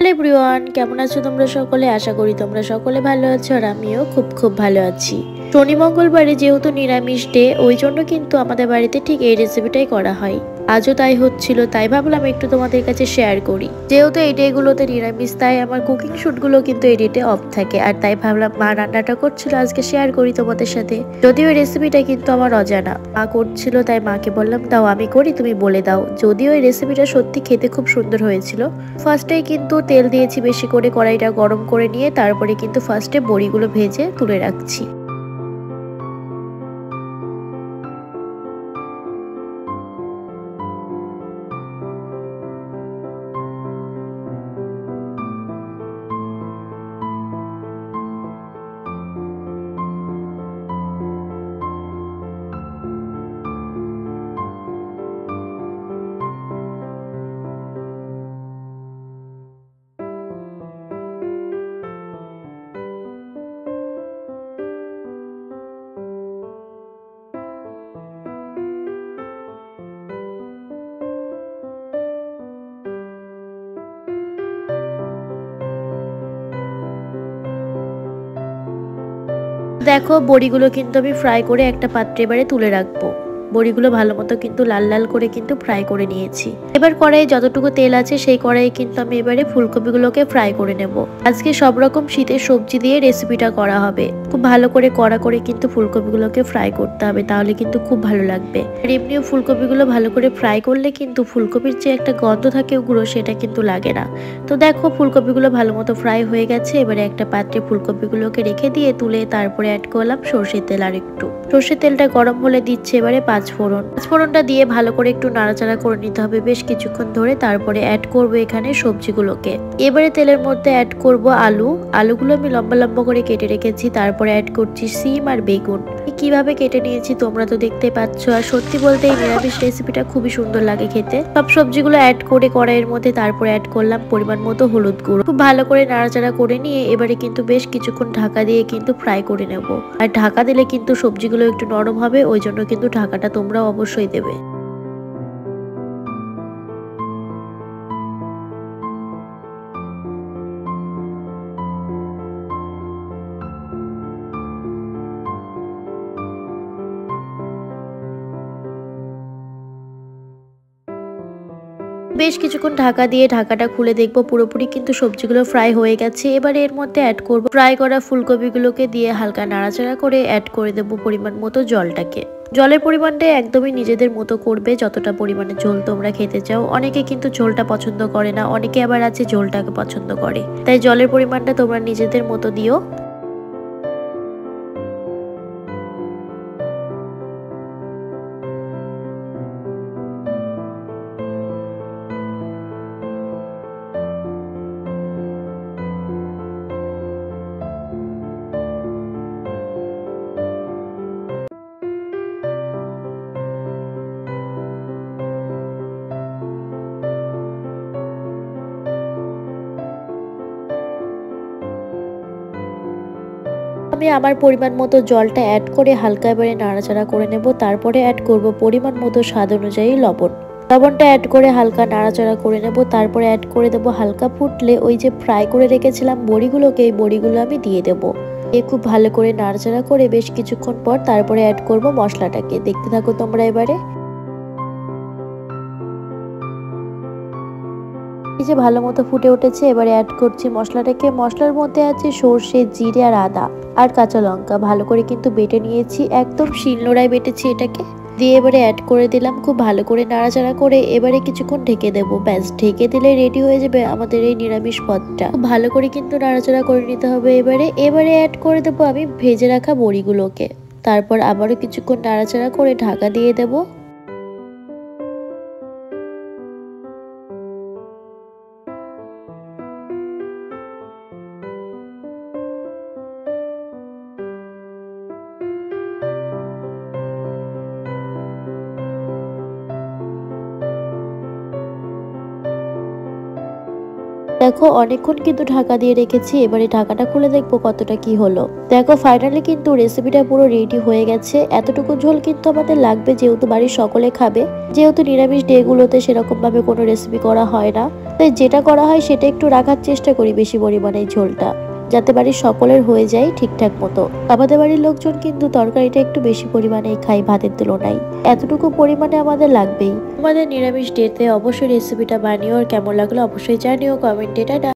Hello everyone, কেমন আছো তোমরা সকলে? আশা করি তোমরা সকলে ভালো আছো আর আমিও খুব ভালো আছি। শনি মঙ্গলবারে যেহেতু নিরামিষ ডে, ওই জন্য কিন্তু আমাদের বাড়িতে ঠিক এই রেসিপিটাই করা হয়। আজও তাই হচ্ছিল, তাই ভাবলাম একটু তোমাদের কাছে শেয়ার করি। যেহেতু এই ডে গুলোতে নিরামিষ, তাই আমার কুকিং শুট গুলো কিন্তু এই ডেটে অফ থাকে, আর তাই ভাবলাম মা রান্নাটা করছিল আজকে শেয়ার করি তোমাদের সাথে। যদিও এই রেসিপিটা কিন্তু আমার অজানা, মা করছিল তাই মাকে বললাম দাও আমি করি, তুমি বলে দাও। যদিও এই রেসিপিটা সত্যি খেতে খুব সুন্দর হয়েছিল। ফার্স্টেই কিন্তু তেল দিয়েছি বেশি করে, কড়াইটা গরম করে নিয়ে তারপরে কিন্তু ফার্স্টে বড়িগুলো ভেজে তুলে রাখছি। দেখো বড়িগুলো কিন্তু আমি ফ্রাই করে একটা পাত্রে এবারে তুলে রাখবো। বড়িগুলো ভালো মতো কিন্তু লাল লাল করে কিন্তু ফ্রাই করে নিয়েছি। এবার কড়াইয়ে যতটুকু তেল আছে সেই কড়াইয়ে কিন্তু আমি এবারে ফুলকপিগুলোকে ফ্রাই করে নেব। আজকে সব রকম শীতের সবজি দিয়ে রেসিপিটা করা হবে। খুব ভালো করে কড়া করে কিন্তু ফুলকপিগুলোকে ফ্রাই করতে হবে, তাহলে কিন্তু খুব ভালো লাগবে। আর এমনিও ফুলকপিগুলো ভালো করে ফ্রাই করলে কিন্তু ফুলকপির যে একটা গন্ধ থাকে ওগুলো, সেটা কিন্তু লাগে না। তো দেখো ফুলকপিগুলো ভালো মতো ফ্রাই হয়ে গেছে। এবারে একটা পাত্রে ফুলকপিগুলোকে রেখে দিয়ে তুলে তারপরে অ্যাড করলাম সর্ষের তেল। আর একটু সর্ষের তেলটা গরম হলে দিচ্ছে এবারে পাঁচফোড়নটা দিয়ে ভালো করে একটু নাড়াচাড়া করে নিতে হবে বেশ কিছুক্ষণ ধরে। তারপরে অ্যাড করব এখানে সবজিগুলোকে। এবারে তেলের মধ্যে অ্যাড করব আলুগুলো আমি লম্বা লম্বা করে কেটে রেখেছি। তারপরে অ্যাড করছি সিম আর বেগুন। কিভাবে কেটে নিয়েছি তোমরা তো দেখতে পাচ্ছ। আর সত্যি বলতে এই নিরামিষ রেসিপিটা খুবই সুন্দর লাগে খেতে। সব সবজিগুলো অ্যাড করে কড়াইয়ের মধ্যে তারপরে অ্যাড করলাম পরিমাণ মতো হলুদ গুঁড়ো। খুব ভালো করে নাড়াচাড়া করে নিয়ে এবারে কিন্তু বেশ কিছুক্ষণ ঢাকা দিয়ে কিন্তু ফ্রাই করে নেব। আর ঢাকা দিলে কিন্তু সবজিগুলো একটু নরম হবে, ওই জন্য কিন্তু ঢাকাটা তোমরা অবশ্যই দেবে। বেশ কিছুক্ষণ ঢাকা দিয়ে ঢাকাটা খুলে দেখবো পুরোপুরি কিন্তু সবজিগুলো ফ্রাই হয়ে গেছে। এবারে এর মধ্যে অ্যাড করব ফ্রাই করা ফুলকপিগুলোকে দিয়ে হালকা নাড়াচাড়া করে অ্যাড করে দেবো পরিমাণ মতো জলটাকে। জলের পরিমাণটা একদমই নিজেদের মতো করবে, যতটা পরিমাণে ঝোল তোমরা খেতে চাও। অনেকে কিন্তু ঝোলটা পছন্দ করে না, অনেকে আবার আছে ঝোলটাকে পছন্দ করে, তাই জলের পরিমাণটা তোমরা নিজেদের মতো দিও। আমি আমার পরিমাণ মতো জলটা অ্যাড করে হালকা এবারে নাড়াচাড়া করে নেব। তারপরে অ্যাড করব পরিমাণ মতো স্বাদ অনুযায়ী লবণটা অ্যাড করে হালকা নাড়াচাড়া করে নেব। তারপরে অ্যাড করে দেব হালকা ফুটলে ওই যে ফ্রাই করে রেখেছিলাম বড়িগুলোকে, এই বড়িগুলো আমি দিয়ে দেব। খুব ভালো করে নাড়াচাড়া করে বেশ কিছুক্ষণ পর তারপরে অ্যাড করব মশলাটাকে। দেখতে থাকো তোমরা এবারে। এই যে ভালো মতো ফুটে উঠেছে, এবারে অ্যাড করছি মশলাটাকে। মশলার মধ্যে আছে সর্ষে, জিরে আর আদা আর কাঁচা লঙ্কা। ভালো করে কিন্তু বেটে নিয়েছি, একদম শিলনোড়ায় বেটেছি এটাকে। দিয়ে এবারে অ্যাড করে দিলাম, খুব ভালো করে নাড়াচাড়া করে এবারে কিছুক্ষণ ঢেকে দেবো। ব্যাস, ঢেকে দিলে রেডি হয়ে যাবে আমাদের এই নিরামিষ পদটা। খুব ভালো করে কিন্তু নাড়াচাড়া করে নিতে হবে। এবারে অ্যাড করে দেবো আমি ভেজে রাখা বড়িগুলোকে। তারপর আবারও কিছুক্ষণ নাড়াচাড়া করে ঢাকা দিয়ে দেবো। দেখো অনেকক্ষণ কিন্তু ঢাকা দিয়ে রেখেছি, এবারে ঢাকাটা খুলে দেখবো কতটা কি হলো। দেখো ফাইনালি কিন্তু রেসিপিটা পুরো রেডি হয়ে গেছে। এতটুকু ঝোল কিন্তু আমাদের লাগবে, যেহেতু বাড়ির সকলে খাবে। যেহেতু নিরামিষ ডে গুলোতে সেরকম ভাবে কোনো রেসিপি করা হয় না, তাই যেটা করা হয় সেটা একটু রাখার চেষ্টা করি বেশি পরিমাণে ঝোলটা, যাতে বাড়ির সকলের হয়ে যায় ঠিকঠাক মতো। আমাদের বাড়ির লোকজন কিন্তু তরকারিটা একটু বেশি পরিমাণেই খায় ভাতের তুলনায়, এতটুকু পরিমাণে আমাদের লাগবেই। আমাদের নিরামিষ ডেতে অবশ্যই রেসিপিটা বানিও, আর কেমন লাগলো অবশ্যই জানিও কমেন্টে।